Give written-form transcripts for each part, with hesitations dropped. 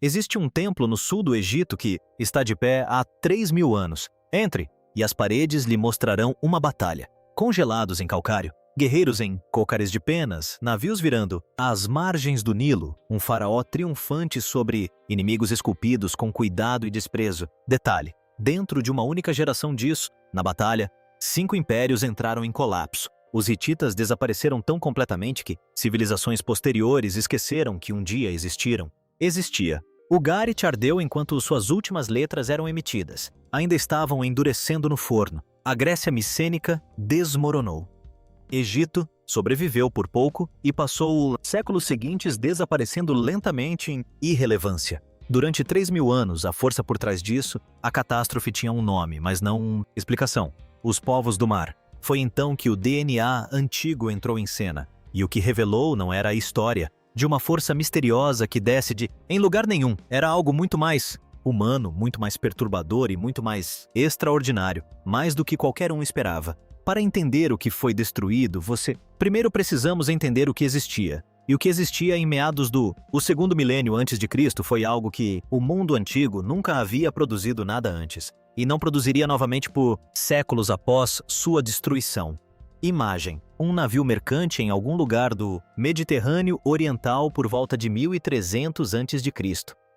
Existe um templo no sul do Egito que está de pé há 3.000 anos. Entre, e as paredes lhe mostrarão uma batalha. Congelados em calcário, guerreiros em cócares de penas, navios virando às margens do Nilo, um faraó triunfante sobre inimigos esculpidos com cuidado e desprezo. Detalhe, dentro de uma única geração disso, na batalha, 5 impérios entraram em colapso. Os hititas desapareceram tão completamente que civilizações posteriores esqueceram que um dia existiram. Existia. O Garit ardeu enquanto suas últimas letras eram emitidas. Ainda estavam endurecendo no forno. A Grécia micênica desmoronou. Egito sobreviveu por pouco e passou os séculos seguintes desaparecendo lentamente em irrelevância. Durante 3.000 anos, a força por trás disso, a catástrofe tinha um nome, mas não uma explicação. Os povos do mar. Foi então que o DNA antigo entrou em cena. E o que revelou não era a história de uma força misteriosa que desce em lugar nenhum. Era algo muito mais humano, muito mais perturbador e muito mais extraordinário, mais do que qualquer um esperava. Para entender o que foi destruído, primeiro precisamos entender o que existia. E o que existia em meados do segundo milênio antes de Cristo foi algo que o mundo antigo nunca havia produzido nada antes, e não produziria novamente por séculos após sua destruição. Imagem: um navio mercante em algum lugar do Mediterrâneo Oriental por volta de 1300 a.C.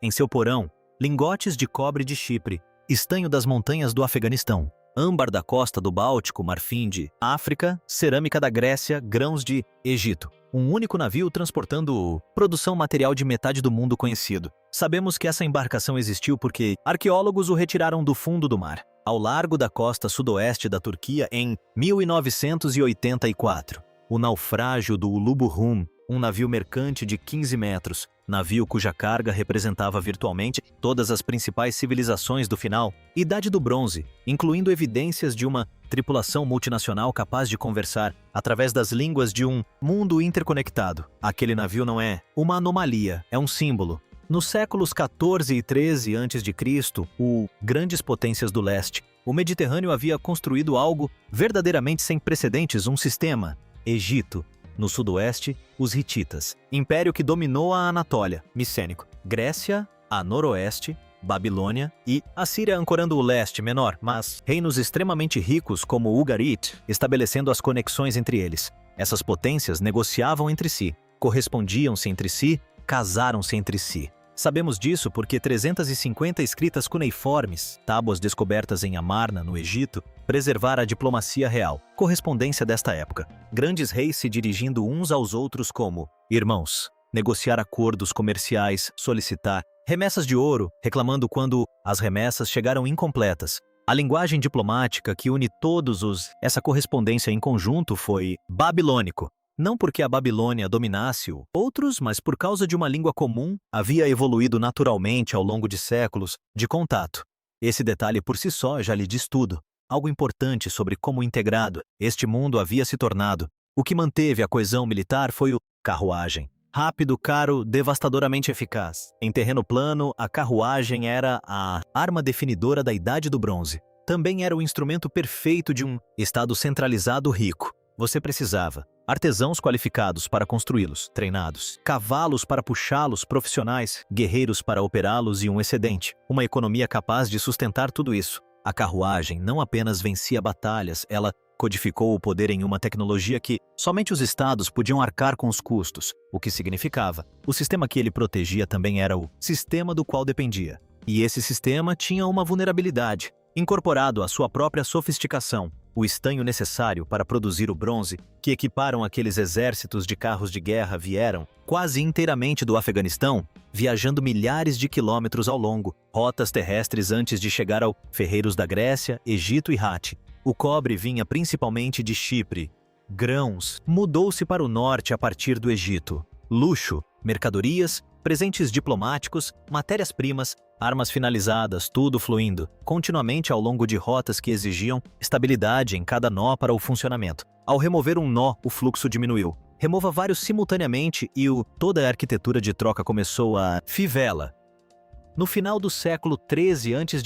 Em seu porão, lingotes de cobre de Chipre, estanho das montanhas do Afeganistão, âmbar da costa do Báltico, marfim de África, cerâmica da Grécia, grãos de Egito. Um único navio transportando produção material de metade do mundo conhecido. Sabemos que essa embarcação existiu porque arqueólogos o retiraram do fundo do mar, ao largo da costa sudoeste da Turquia em 1984. O naufrágio do Ulubu Rum, um navio mercante de 15 metros, navio cuja carga representava virtualmente todas as principais civilizações do final Idade do Bronze, incluindo evidências de uma tripulação multinacional capaz de conversar através das línguas de um mundo interconectado. Aquele navio não é uma anomalia, é um símbolo. Nos séculos 14 e 13 a.C., grandes potências do leste, o Mediterrâneo havia construído algo verdadeiramente sem precedentes, um sistema. Egito. No sudoeste, os hititas, império que dominou a Anatólia, micênico. Grécia, a noroeste, Babilônia e Assíria ancorando o leste menor, mas reinos extremamente ricos como o Ugarit, estabelecendo as conexões entre eles. Essas potências negociavam entre si, correspondiam-se entre si, casaram-se entre si. Sabemos disso porque 350 escritas cuneiformes, tábuas descobertas em Amarna, no Egito, preservaram a diplomacia real, correspondência desta época. Grandes reis se dirigindo uns aos outros como irmãos, negociar acordos comerciais, solicitar remessas de ouro, reclamando quando as remessas chegaram incompletas. A linguagem diplomática que une essa correspondência em conjunto foi babilônico. Não porque a Babilônia dominasse outros, mas por causa de uma língua comum, havia evoluído naturalmente ao longo de séculos de contato. Esse detalhe por si só já lhe diz tudo. Algo importante sobre como integrado este mundo havia se tornado. O que manteve a coesão militar foi o carruagem. Rápido, caro, devastadoramente eficaz. Em terreno plano, a carruagem era a arma definidora da Idade do Bronze. Também era o instrumento perfeito de um estado centralizado rico. Você precisava artesãos qualificados para construí-los, treinados, cavalos para puxá-los, profissionais, guerreiros para operá-los e um excedente. Uma economia capaz de sustentar tudo isso. A carruagem não apenas vencia batalhas, ela codificou o poder em uma tecnologia que somente os estados podiam arcar com os custos, o que significava. O sistema que ele protegia também era o sistema do qual dependia. E esse sistema tinha uma vulnerabilidade, incorporado à sua própria sofisticação, o estanho necessário para produzir o bronze, que equiparam aqueles exércitos de carros de guerra vieram quase inteiramente do Afeganistão, viajando milhares de quilômetros ao longo, rotas terrestres antes de chegar ao ferreiros da Grécia, Egito e Hatti. O cobre vinha principalmente de Chipre. Grãos mudou-se para o norte a partir do Egito. Luxo, mercadorias, presentes diplomáticos, matérias-primas, armas finalizadas, tudo fluindo continuamente ao longo de rotas que exigiam estabilidade em cada nó para o funcionamento. Ao remover um nó, o fluxo diminuiu. Remova vários simultaneamente e toda a arquitetura de troca começou a fivela. No final do século 13 a.C.,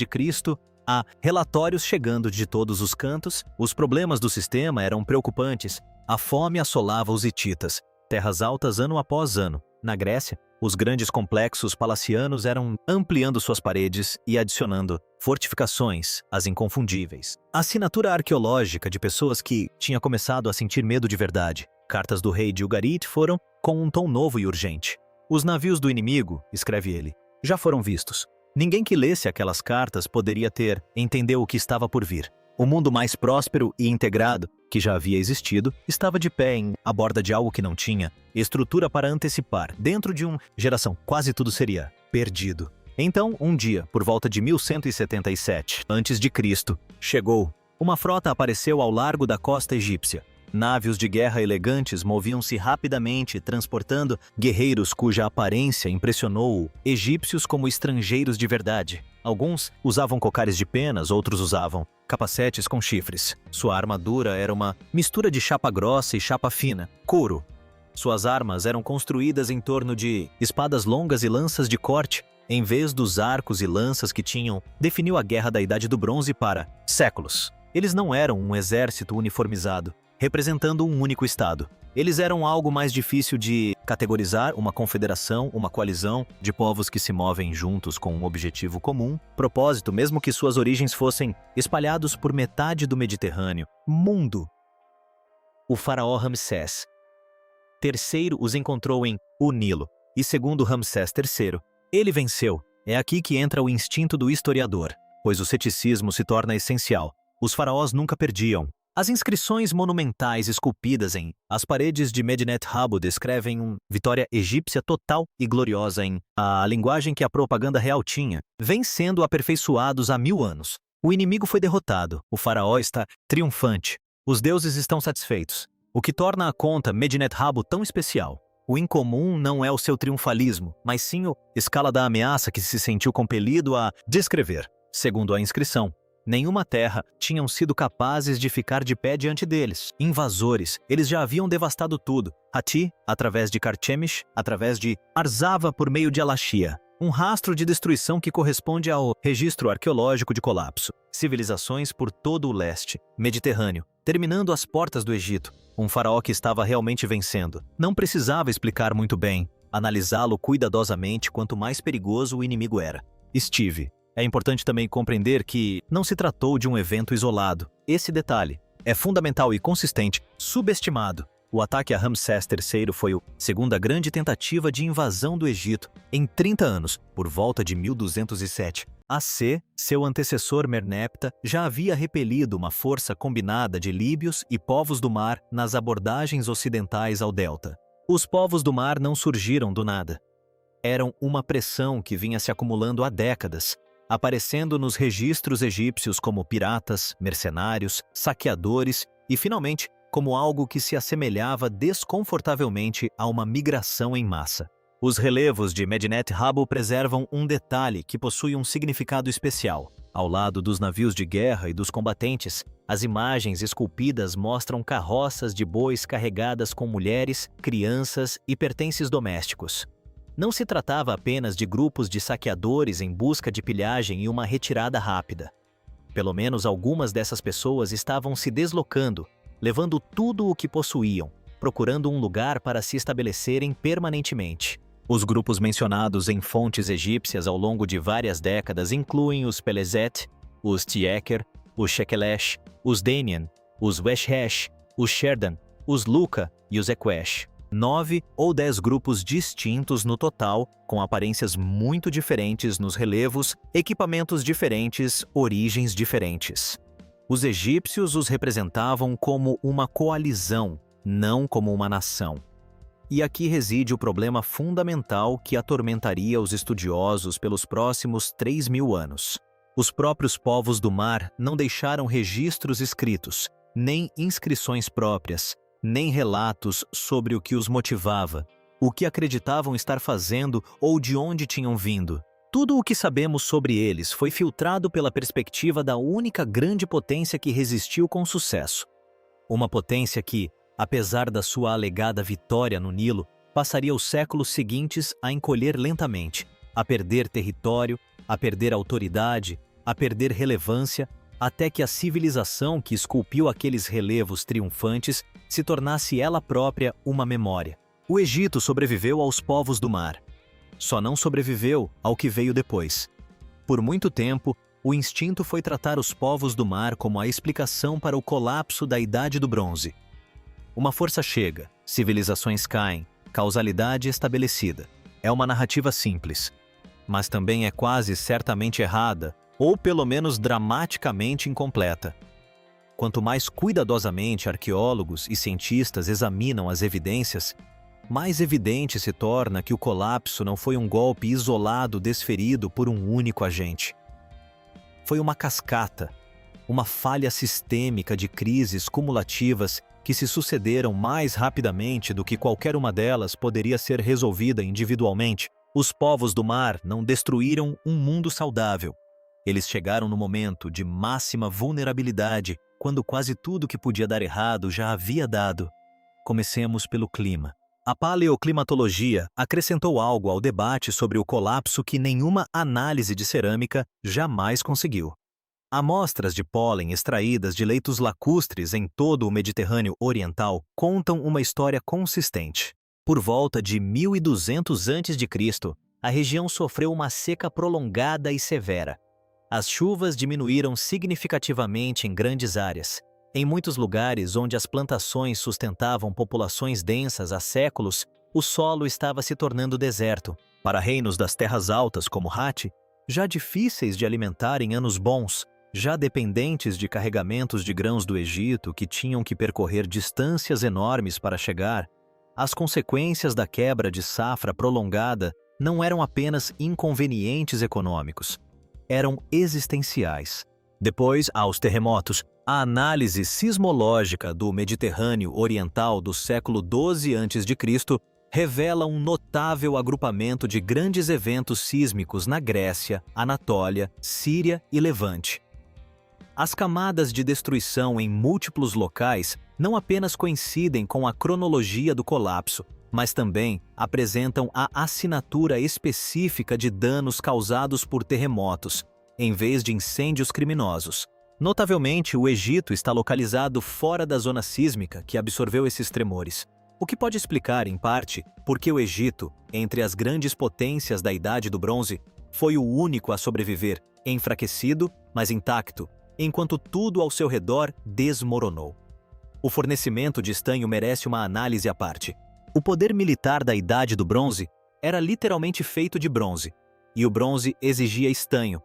há relatórios chegando de todos os cantos. Os problemas do sistema eram preocupantes. A fome assolava os hititas. Terras altas ano após ano. Na Grécia, os grandes complexos palacianos eram ampliando suas paredes e adicionando fortificações, as inconfundíveis. A assinatura arqueológica de pessoas que tinha começado a sentir medo de verdade. Cartas do rei de Ugarit foram com um tom novo e urgente. Os navios do inimigo, escreve ele, já foram vistos. Ninguém que lesse aquelas cartas poderia entendeu o que estava por vir. O mundo mais próspero e integrado que já havia existido estava de pé à borda de algo que não tinha estrutura para antecipar. Dentro de uma geração, quase tudo seria perdido. Então, um dia, por volta de 1177 a.C., chegou. Uma frota apareceu ao largo da costa egípcia. Navios de guerra elegantes moviam-se rapidamente, transportando guerreiros cuja aparência impressionou egípcios como estrangeiros de verdade. Alguns usavam cocares de penas, outros usavam capacetes com chifres. Sua armadura era uma mistura de chapa grossa e chapa fina, couro. Suas armas eram construídas em torno de espadas longas e lanças de corte, em vez dos arcos e lanças que definiu a Guerra da Idade do Bronze para séculos. Eles não eram um exército uniformizado, representando um único estado. Eles eram algo mais difícil de categorizar, uma confederação, uma coalizão de povos que se movem juntos com um objetivo comum, propósito, mesmo que suas origens fossem espalhados por metade do Mediterrâneo. Mundo. O faraó Ramsés III os encontrou em o Nilo, e segundo Ramsés III, ele venceu. É aqui que entra o instinto do historiador, pois o ceticismo se torna essencial. Os faraós nunca perdiam. As inscrições monumentais esculpidas em as paredes de Medinet Habu descrevem uma vitória egípcia total e gloriosa em a linguagem que a propaganda real tinha, vem sendo aperfeiçoados há 1000 anos. O inimigo foi derrotado, o faraó está triunfante, os deuses estão satisfeitos, o que torna a conta Medinet Habu tão especial. O incomum não é o seu triunfalismo, mas sim a escala da ameaça que se sentiu compelido a descrever. Segundo a inscrição, nenhuma terra tinham sido capazes de ficar de pé diante deles. Invasores, eles já haviam devastado tudo. Hati, através de Carchemish, através de Arzava por meio de Alashia. Um rastro de destruição que corresponde ao registro arqueológico de colapso. Civilizações por todo o leste, Mediterrâneo, terminando às portas do Egito. Um faraó que estava realmente vencendo. Não precisava explicar muito bem, analisá-lo cuidadosamente quanto mais perigoso o inimigo era. Steve. É importante também compreender que não se tratou de um evento isolado. Esse detalhe é fundamental e consistente, subestimado. O ataque a Ramsés III foi a segunda grande tentativa de invasão do Egito em 30 anos, por volta de 1207 AC. Seu antecessor Merneptah já havia repelido uma força combinada de líbios e povos do mar nas abordagens ocidentais ao delta. Os povos do mar não surgiram do nada. Eram uma pressão que vinha se acumulando há décadas, aparecendo nos registros egípcios como piratas, mercenários, saqueadores e, finalmente, como algo que se assemelhava desconfortavelmente a uma migração em massa. Os relevos de Medinet Habu preservam um detalhe que possui um significado especial. Ao lado dos navios de guerra e dos combatentes, as imagens esculpidas mostram carroças de bois carregadas com mulheres, crianças e pertences domésticos. Não se tratava apenas de grupos de saqueadores em busca de pilhagem e uma retirada rápida. Pelo menos algumas dessas pessoas estavam se deslocando, levando tudo o que possuíam, procurando um lugar para se estabelecerem permanentemente. Os grupos mencionados em fontes egípcias ao longo de várias décadas incluem os Pelezet, os Tieker, os Shekelesh, os Denian, os Weshesh, os Sherdan, os Luka e os Equesh. 9 ou 10 grupos distintos no total, com aparências muito diferentes nos relevos, equipamentos diferentes, origens diferentes. Os egípcios os representavam como uma coalizão, não como uma nação. E aqui reside o problema fundamental que atormentaria os estudiosos pelos próximos 3.000 anos. Os próprios povos do mar não deixaram registros escritos, nem inscrições próprias, nem relatos sobre o que os motivava, o que acreditavam estar fazendo ou de onde tinham vindo. Tudo o que sabemos sobre eles foi filtrado pela perspectiva da única grande potência que resistiu com sucesso. Uma potência que, apesar da sua alegada vitória no Nilo, passaria os séculos seguintes a encolher lentamente, a perder território, a perder autoridade, a perder relevância, até que a civilização que esculpiu aqueles relevos triunfantes se tornasse ela própria uma memória. O Egito sobreviveu aos povos do mar. Só não sobreviveu ao que veio depois. Por muito tempo, o instinto foi tratar os povos do mar como a explicação para o colapso da Idade do Bronze. Uma força chega, civilizações caem, causalidade estabelecida. É uma narrativa simples, mas também é quase certamente errada, ou pelo menos dramaticamente incompleta. Quanto mais cuidadosamente arqueólogos e cientistas examinam as evidências, mais evidente se torna que o colapso não foi um golpe isolado desferido por um único agente. Foi uma cascata, uma falha sistêmica de crises cumulativas que se sucederam mais rapidamente do que qualquer uma delas poderia ser resolvida individualmente. Os povos do mar não destruíram um mundo saudável. Eles chegaram no momento de máxima vulnerabilidade, quando quase tudo que podia dar errado já havia dado. Comecemos pelo clima. A paleoclimatologia acrescentou algo ao debate sobre o colapso que nenhuma análise de cerâmica jamais conseguiu. Amostras de pólen extraídas de leitos lacustres em todo o Mediterrâneo Oriental contam uma história consistente. Por volta de 1200 a.C., a região sofreu uma seca prolongada e severa. As chuvas diminuíram significativamente em grandes áreas. Em muitos lugares onde as plantações sustentavam populações densas há séculos, o solo estava se tornando deserto. Para reinos das terras altas como Hatti, já difíceis de alimentar em anos bons, já dependentes de carregamentos de grãos do Egito que tinham que percorrer distâncias enormes para chegar, as consequências da quebra de safra prolongada não eram apenas inconvenientes econômicos, eram existenciais. Depois, aos terremotos, a análise sismológica do Mediterrâneo Oriental do século XII a.C. revela um notável agrupamento de grandes eventos sísmicos na Grécia, Anatólia, Síria e Levante. As camadas de destruição em múltiplos locais não apenas coincidem com a cronologia do colapso, mas também apresentam a assinatura específica de danos causados por terremotos, em vez de incêndios criminosos. Notavelmente, o Egito está localizado fora da zona sísmica que absorveu esses tremores, o que pode explicar, em parte, por que o Egito, entre as grandes potências da Idade do Bronze, foi o único a sobreviver, enfraquecido, mas intacto, enquanto tudo ao seu redor desmoronou. O fornecimento de estanho merece uma análise à parte. O poder militar da Idade do Bronze era literalmente feito de bronze, e o bronze exigia estanho,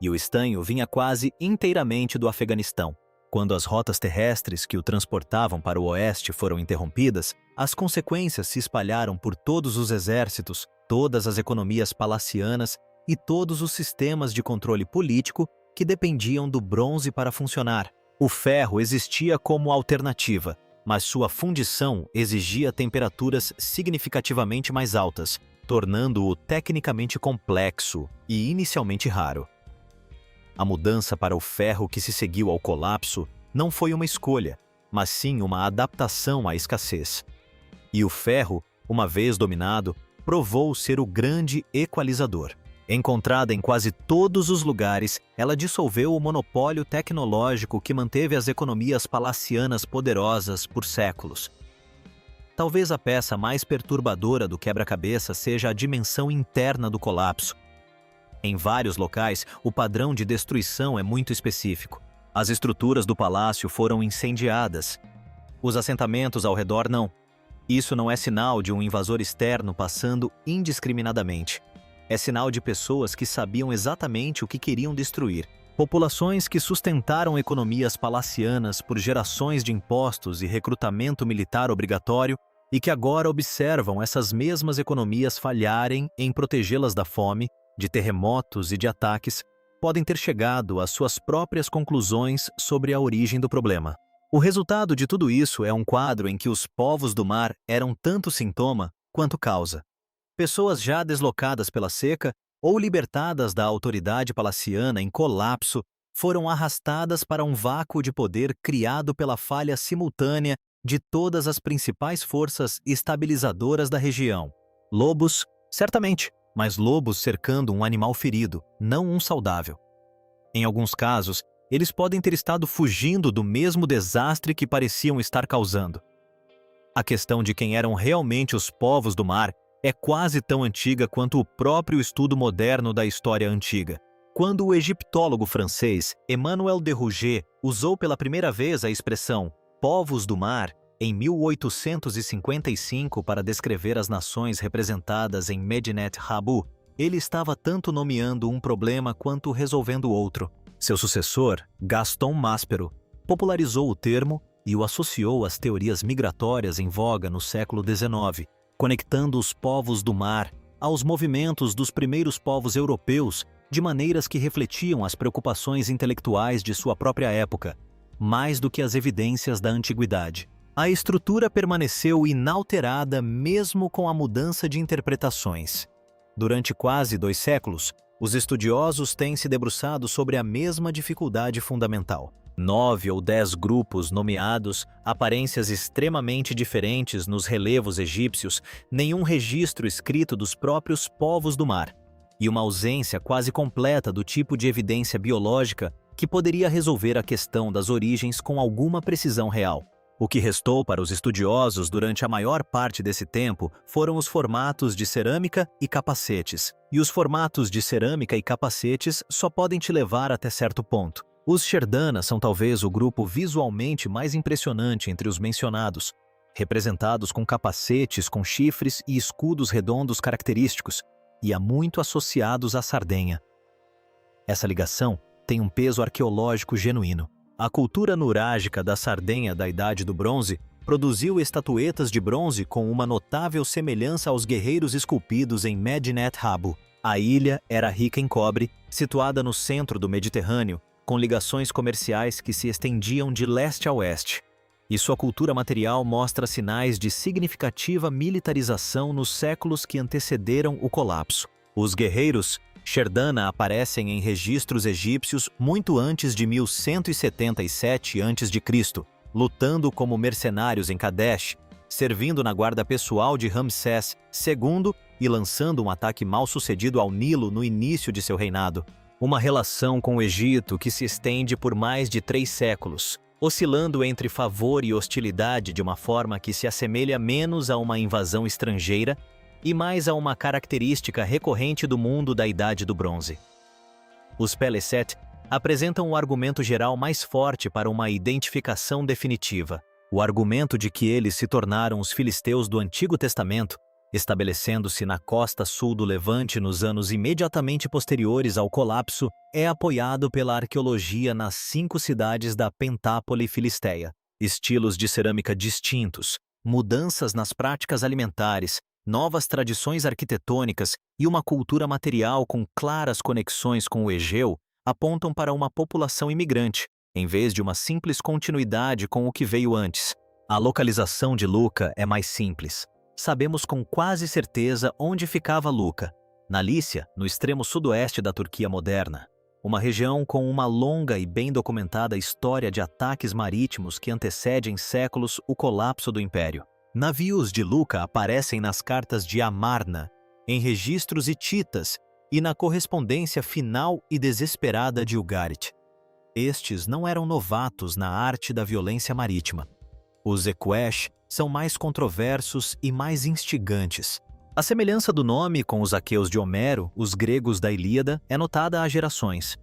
e o estanho vinha quase inteiramente do Afeganistão. Quando as rotas terrestres que o transportavam para o oeste foram interrompidas, as consequências se espalharam por todos os exércitos, todas as economias palacianas e todos os sistemas de controle político que dependiam do bronze para funcionar. O ferro existia como alternativa, mas sua fundição exigia temperaturas significativamente mais altas, tornando-o tecnicamente complexo e inicialmente raro. A mudança para o ferro que se seguiu ao colapso não foi uma escolha, mas sim uma adaptação à escassez. E o ferro, uma vez dominado, provou ser o grande equalizador. Encontrada em quase todos os lugares, ela dissolveu o monopólio tecnológico que manteve as economias palacianas poderosas por séculos. Talvez a peça mais perturbadora do quebra-cabeça seja a dimensão interna do colapso. Em vários locais, o padrão de destruição é muito específico. As estruturas do palácio foram incendiadas. Os assentamentos ao redor não. Isso não é sinal de um invasor externo passando indiscriminadamente. É sinal de pessoas que sabiam exatamente o que queriam destruir. Populações que sustentaram economias palacianas por gerações de impostos e recrutamento militar obrigatório e que agora observam essas mesmas economias falharem em protegê-las da fome, de terremotos e de ataques, podem ter chegado às suas próprias conclusões sobre a origem do problema. O resultado de tudo isso é um quadro em que os povos do mar eram tanto sintoma quanto causa. Pessoas já deslocadas pela seca ou libertadas da autoridade palaciana em colapso foram arrastadas para um vácuo de poder criado pela falha simultânea de todas as principais forças estabilizadoras da região. Lobos, certamente, mas lobos cercando um animal ferido, não um saudável. Em alguns casos, eles podem ter estado fugindo do mesmo desastre que pareciam estar causando. A questão de quem eram realmente os povos do mar é quase tão antiga quanto o próprio estudo moderno da história antiga. Quando o egiptólogo francês Emmanuel de Rouget usou pela primeira vez a expressão povos do mar em 1855 para descrever as nações representadas em Medinet Habu, ele estava tanto nomeando um problema quanto resolvendo outro. Seu sucessor, Gaston Maspero, popularizou o termo e o associou às teorias migratórias em voga no século XIX, conectando os povos do mar aos movimentos dos primeiros povos europeus de maneiras que refletiam as preocupações intelectuais de sua própria época, mais do que as evidências da antiguidade. A estrutura permaneceu inalterada mesmo com a mudança de interpretações. Durante quase 2 séculos, os estudiosos têm se debruçado sobre a mesma dificuldade fundamental. 9 ou 10 grupos nomeados, aparências extremamente diferentes nos relevos egípcios, nenhum registro escrito dos próprios povos do mar, e uma ausência quase completa do tipo de evidência biológica que poderia resolver a questão das origens com alguma precisão real. O que restou para os estudiosos durante a maior parte desse tempo foram os formatos de cerâmica e capacetes. E os formatos de cerâmica e capacetes só podem te levar até certo ponto. Os Sherdana são talvez o grupo visualmente mais impressionante entre os mencionados, representados com capacetes com chifres e escudos redondos característicos, e há muito associados à Sardenha. Essa ligação tem um peso arqueológico genuíno. A cultura nurágica da Sardenha da Idade do Bronze produziu estatuetas de bronze com uma notável semelhança aos guerreiros esculpidos em Medinet Habu. A ilha era rica em cobre, situada no centro do Mediterrâneo, com ligações comerciais que se estendiam de leste a oeste. E sua cultura material mostra sinais de significativa militarização nos séculos que antecederam o colapso. Os guerreiros Sherdana aparecem em registros egípcios muito antes de 1177 a.C., lutando como mercenários em Kadesh, servindo na guarda pessoal de Ramsés II e lançando um ataque mal-sucedido ao Nilo no início de seu reinado. Uma relação com o Egito que se estende por mais de 3 séculos, oscilando entre favor e hostilidade de uma forma que se assemelha menos a uma invasão estrangeira e mais a uma característica recorrente do mundo da Idade do Bronze. Os Peleset apresentam o argumento geral mais forte para uma identificação definitiva, o argumento de que eles se tornaram os filisteus do Antigo Testamento, estabelecendo-se na costa sul do Levante nos anos imediatamente posteriores ao colapso, é apoiado pela arqueologia nas 5 cidades da Pentápole Filisteia. Estilos de cerâmica distintos, mudanças nas práticas alimentares, novas tradições arquitetônicas e uma cultura material com claras conexões com o Egeu apontam para uma população imigrante, em vez de uma simples continuidade com o que veio antes. A localização de Luca é mais simples. Sabemos com quase certeza onde ficava Luca, na Lícia, no extremo sudoeste da Turquia moderna, uma região com uma longa e bem documentada história de ataques marítimos que antecede em séculos o colapso do Império. Navios de Luca aparecem nas cartas de Amarna, em registros hititas e na correspondência final e desesperada de Ugarit. Estes não eram novatos na arte da violência marítima. Os Equesh são mais controversos e mais instigantes. A semelhança do nome com os aqueus de Homero, os gregos da Ilíada, é notada há gerações.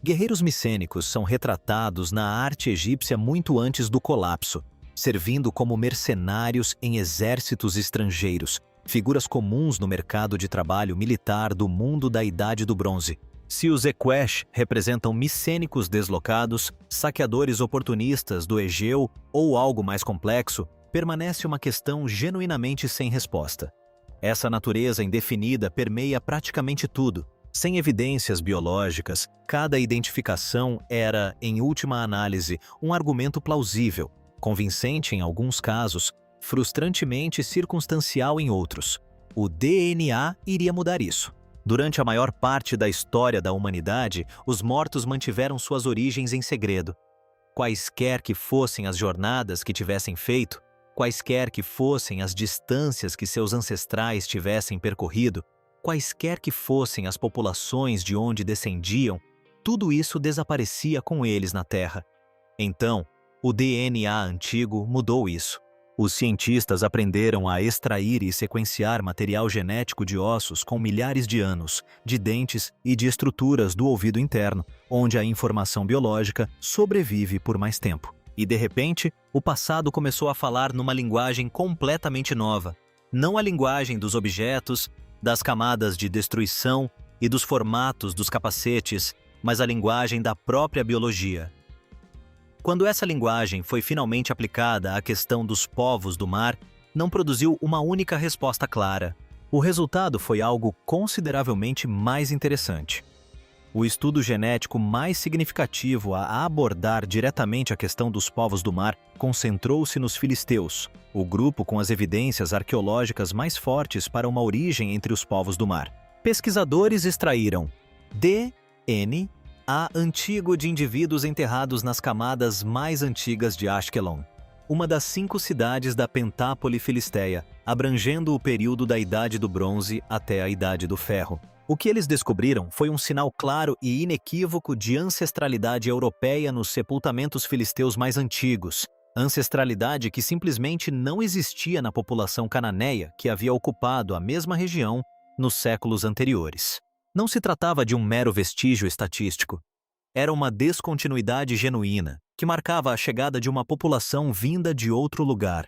Guerreiros micênicos são retratados na arte egípcia muito antes do colapso, servindo como mercenários em exércitos estrangeiros, figuras comuns no mercado de trabalho militar do mundo da Idade do Bronze. Se os Equesh representam micênicos deslocados, saqueadores oportunistas do Egeu ou algo mais complexo, permanece uma questão genuinamente sem resposta. Essa natureza indefinida permeia praticamente tudo. Sem evidências biológicas, cada identificação era, em última análise, um argumento plausível, convincente em alguns casos, frustrantemente circunstancial em outros. O DNA iria mudar isso. Durante a maior parte da história da humanidade, os mortos mantiveram suas origens em segredo. Quaisquer que fossem as jornadas que tivessem feito, quaisquer que fossem as distâncias que seus ancestrais tivessem percorrido, quaisquer que fossem as populações de onde descendiam, tudo isso desaparecia com eles na Terra. Então, o DNA antigo mudou isso. Os cientistas aprenderam a extrair e sequenciar material genético de ossos com milhares de anos, de dentes e de estruturas do ouvido interno, onde a informação biológica sobrevive por mais tempo. E de repente, o passado começou a falar numa linguagem completamente nova. Não a linguagem dos objetos, das camadas de destruição e dos formatos dos capacetes, mas a linguagem da própria biologia. Quando essa linguagem foi finalmente aplicada à questão dos povos do mar, não produziu uma única resposta clara. O resultado foi algo consideravelmente mais interessante. O estudo genético mais significativo a abordar diretamente a questão dos povos do mar concentrou-se nos filisteus, o grupo com as evidências arqueológicas mais fortes para uma origem entre os povos do mar. Pesquisadores extraíram DNA antigo de indivíduos enterrados nas camadas mais antigas de Ashkelon, uma das 5 cidades da Pentápole filisteia, abrangendo o período da Idade do Bronze até a Idade do Ferro. O que eles descobriram foi um sinal claro e inequívoco de ancestralidade europeia nos sepultamentos filisteus mais antigos, ancestralidade que simplesmente não existia na população cananeia que havia ocupado a mesma região nos séculos anteriores. Não se tratava de um mero vestígio estatístico. Era uma descontinuidade genuína, que marcava a chegada de uma população vinda de outro lugar.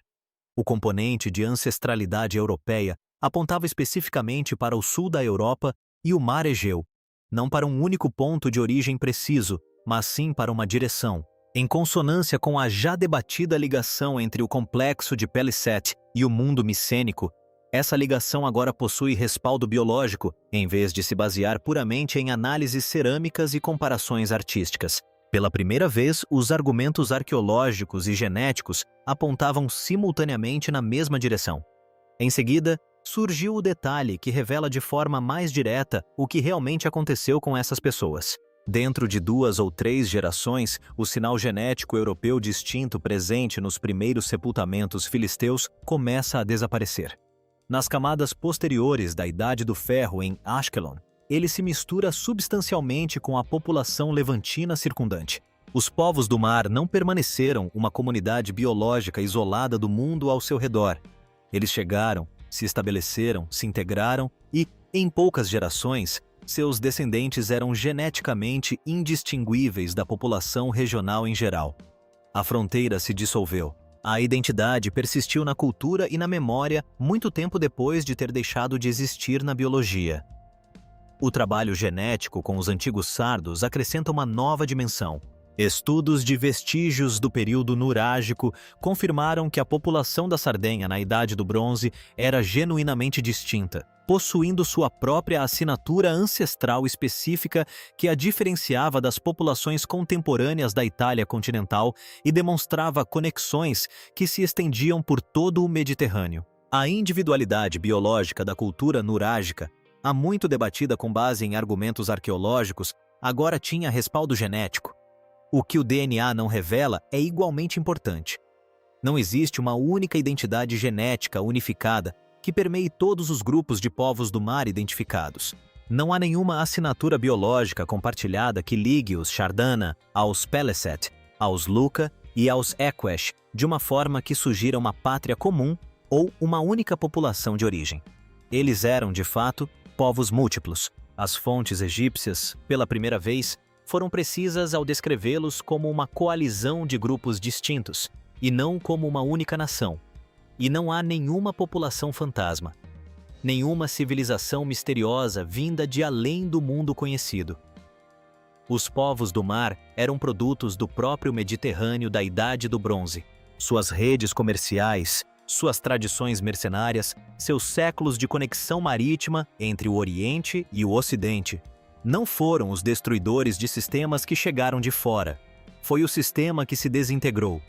O componente de ancestralidade europeia apontava especificamente para o sul da Europa e o Mar Egeu, não para um único ponto de origem preciso, mas sim para uma direção, em consonância com a já debatida ligação entre o complexo de Peliset e o mundo micênico. Essa ligação agora possui respaldo biológico, em vez de se basear puramente em análises cerâmicas e comparações artísticas. Pela primeira vez, os argumentos arqueológicos e genéticos apontavam simultaneamente na mesma direção. Em seguida, surgiu o detalhe que revela de forma mais direta o que realmente aconteceu com essas pessoas. Dentro de 2 ou 3 gerações, o sinal genético europeu distinto presente nos primeiros sepultamentos filisteus começa a desaparecer. Nas camadas posteriores da Idade do Ferro em Ashkelon, ele se mistura substancialmente com a população levantina circundante. Os povos do mar não permaneceram uma comunidade biológica isolada do mundo ao seu redor. Eles chegaram, se estabeleceram, se integraram e, em poucas gerações, seus descendentes eram geneticamente indistinguíveis da população regional em geral. A fronteira se dissolveu. A identidade persistiu na cultura e na memória muito tempo depois de ter deixado de existir na biologia. O trabalho genético com os antigos sardos acrescenta uma nova dimensão. Estudos de vestígios do período nurágico confirmaram que a população da Sardenha na Idade do Bronze era genuinamente distinta, possuindo sua própria assinatura ancestral específica que a diferenciava das populações contemporâneas da Itália continental e demonstrava conexões que se estendiam por todo o Mediterrâneo. A individualidade biológica da cultura nurágica, há muito debatida com base em argumentos arqueológicos, agora tinha respaldo genético. O que o DNA não revela é igualmente importante. Não existe uma única identidade genética unificada que permeie todos os grupos de povos do mar identificados. Não há nenhuma assinatura biológica compartilhada que ligue os Chardana aos Peleset, aos Luca e aos Equesh de uma forma que sugira uma pátria comum ou uma única população de origem. Eles eram, de fato, povos múltiplos. As fontes egípcias, pela primeira vez, foram precisas ao descrevê-los como uma coalizão de grupos distintos, e não como uma única nação. E não há nenhuma população fantasma, nenhuma civilização misteriosa vinda de além do mundo conhecido. Os povos do mar eram produtos do próprio Mediterrâneo da Idade do Bronze. Suas redes comerciais, suas tradições mercenárias, seus séculos de conexão marítima entre o Oriente e o Ocidente, não foram os destruidores de sistemas que chegaram de fora. Foi o sistema que se desintegrou.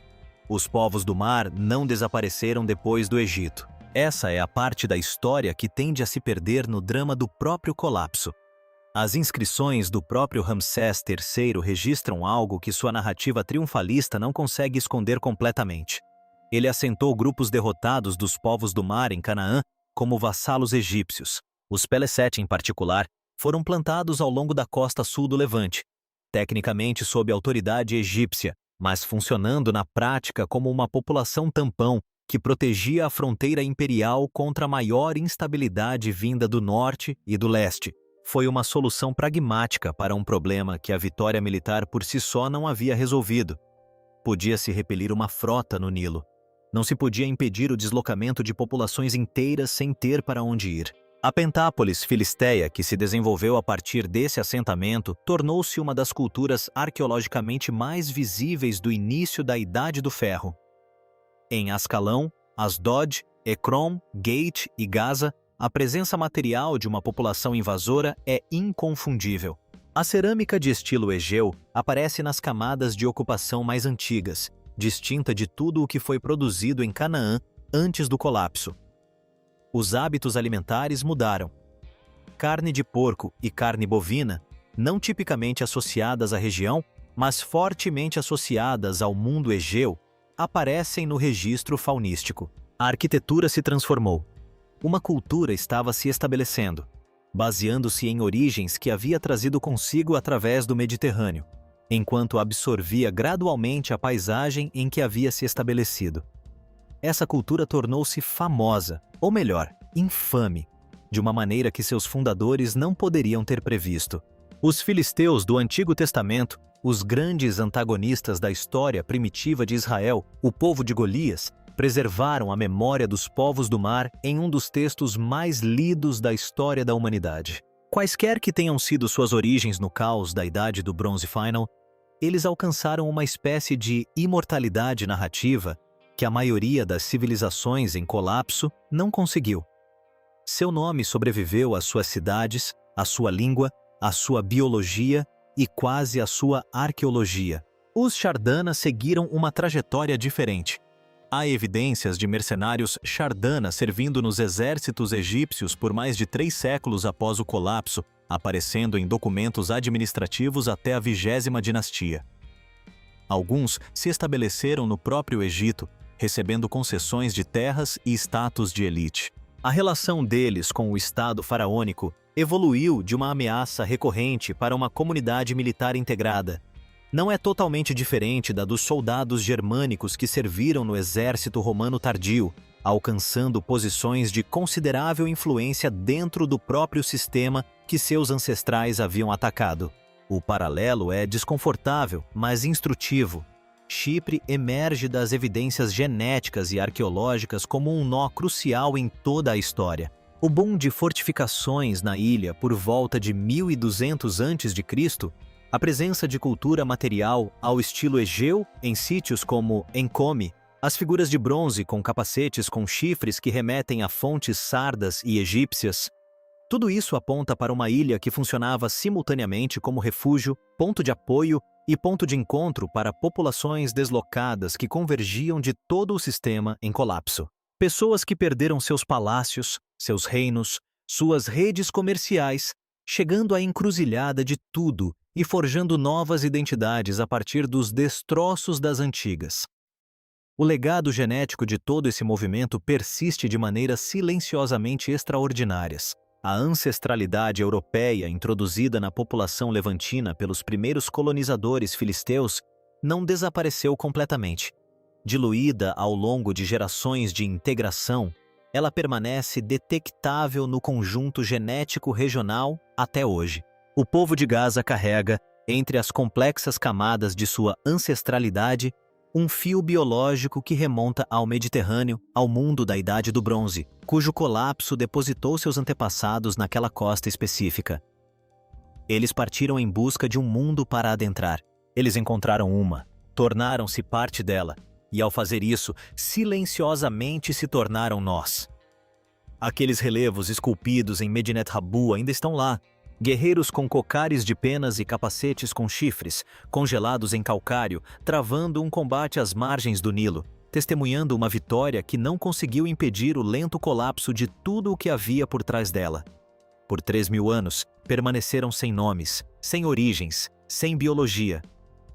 Os povos do mar não desapareceram depois do Egito. Essa é a parte da história que tende a se perder no drama do próprio colapso. As inscrições do próprio Ramsés III registram algo que sua narrativa triunfalista não consegue esconder completamente. Ele assentou grupos derrotados dos povos do mar em Canaã como vassalos egípcios. Os Peleset, em particular, foram plantados ao longo da costa sul do Levante, tecnicamente sob autoridade egípcia, mas funcionando na prática como uma população tampão que protegia a fronteira imperial contra a maior instabilidade vinda do norte e do leste. Foi uma solução pragmática para um problema que a vitória militar por si só não havia resolvido. Podia-se repelir uma frota no Nilo. Não se podia impedir o deslocamento de populações inteiras sem ter para onde ir. A Pentápolis filisteia, que se desenvolveu a partir desse assentamento, tornou-se uma das culturas arqueologicamente mais visíveis do início da Idade do Ferro. Em Ascalão, Asdod, Ecrom, Gate e Gaza, a presença material de uma população invasora é inconfundível. A cerâmica de estilo egeu aparece nas camadas de ocupação mais antigas, distinta de tudo o que foi produzido em Canaã antes do colapso. Os hábitos alimentares mudaram. Carne de porco e carne bovina, não tipicamente associadas à região, mas fortemente associadas ao mundo egeu, aparecem no registro faunístico. A arquitetura se transformou. Uma cultura estava se estabelecendo, baseando-se em origens que havia trazido consigo através do Mediterrâneo, enquanto absorvia gradualmente a paisagem em que havia se estabelecido. Essa cultura tornou-se famosa, ou melhor, infame, de uma maneira que seus fundadores não poderiam ter previsto. Os filisteus do Antigo Testamento, os grandes antagonistas da história primitiva de Israel, o povo de Golias, preservaram a memória dos povos do mar em um dos textos mais lidos da história da humanidade. Quaisquer que tenham sido suas origens no caos da Idade do Bronze Final, eles alcançaram uma espécie de imortalidade narrativa que a maioria das civilizações em colapso não conseguiu. Seu nome sobreviveu às suas cidades, à sua língua, à sua biologia e quase à sua arqueologia. Os Chardana seguiram uma trajetória diferente. Há evidências de mercenários Chardana servindo nos exércitos egípcios por mais de 3 séculos após o colapso, aparecendo em documentos administrativos até a 20ª dinastia. Alguns se estabeleceram no próprio Egito, recebendo concessões de terras e status de elite. A relação deles com o Estado faraônico evoluiu de uma ameaça recorrente para uma comunidade militar integrada. Não é totalmente diferente da dos soldados germânicos que serviram no exército romano tardio, alcançando posições de considerável influência dentro do próprio sistema que seus ancestrais haviam atacado. O paralelo é desconfortável, mas instrutivo. Chipre emerge das evidências genéticas e arqueológicas como um nó crucial em toda a história. O boom de fortificações na ilha por volta de 1200 a.C., a presença de cultura material ao estilo egeu em sítios como Encome, as figuras de bronze com capacetes com chifres que remetem a fontes sardas e egípcias, tudo isso aponta para uma ilha que funcionava simultaneamente como refúgio, ponto de apoio e ponto de encontro para populações deslocadas que convergiam de todo o sistema em colapso. Pessoas que perderam seus palácios, seus reinos, suas redes comerciais, chegando à encruzilhada de tudo e forjando novas identidades a partir dos destroços das antigas. O legado genético de todo esse movimento persiste de maneiras silenciosamente extraordinárias. A ancestralidade europeia introduzida na população levantina pelos primeiros colonizadores filisteus não desapareceu completamente. Diluída ao longo de gerações de integração, ela permanece detectável no conjunto genético regional até hoje. O povo de Gaza carrega, entre as complexas camadas de sua ancestralidade, um fio biológico que remonta ao Mediterrâneo, ao mundo da Idade do Bronze, cujo colapso depositou seus antepassados naquela costa específica. Eles partiram em busca de um mundo para adentrar. Eles encontraram uma, tornaram-se parte dela, e ao fazer isso, silenciosamente se tornaram nós. Aqueles relevos esculpidos em Medinet Habu ainda estão lá, guerreiros com cocares de penas e capacetes com chifres, congelados em calcário, travando um combate às margens do Nilo, testemunhando uma vitória que não conseguiu impedir o lento colapso de tudo o que havia por trás dela. Por 3.000 anos, permaneceram sem nomes, sem origens, sem biologia.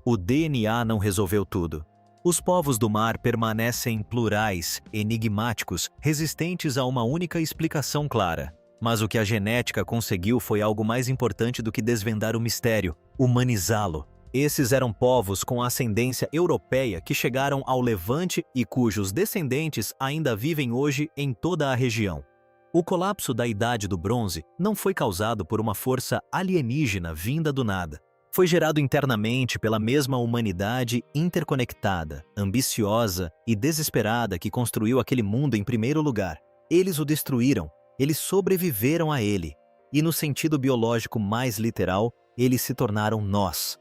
O DNA não resolveu tudo. Os povos do mar permanecem plurais, enigmáticos, resistentes a uma única explicação clara. Mas o que a genética conseguiu foi algo mais importante do que desvendar o mistério, humanizá-lo. Esses eram povos com ascendência europeia que chegaram ao Levante e cujos descendentes ainda vivem hoje em toda a região. O colapso da Idade do Bronze não foi causado por uma força alienígena vinda do nada. Foi gerado internamente pela mesma humanidade interconectada, ambiciosa e desesperada que construiu aquele mundo em primeiro lugar. Eles o destruíram, eles sobreviveram a ele. E no sentido biológico mais literal, eles se tornaram nós.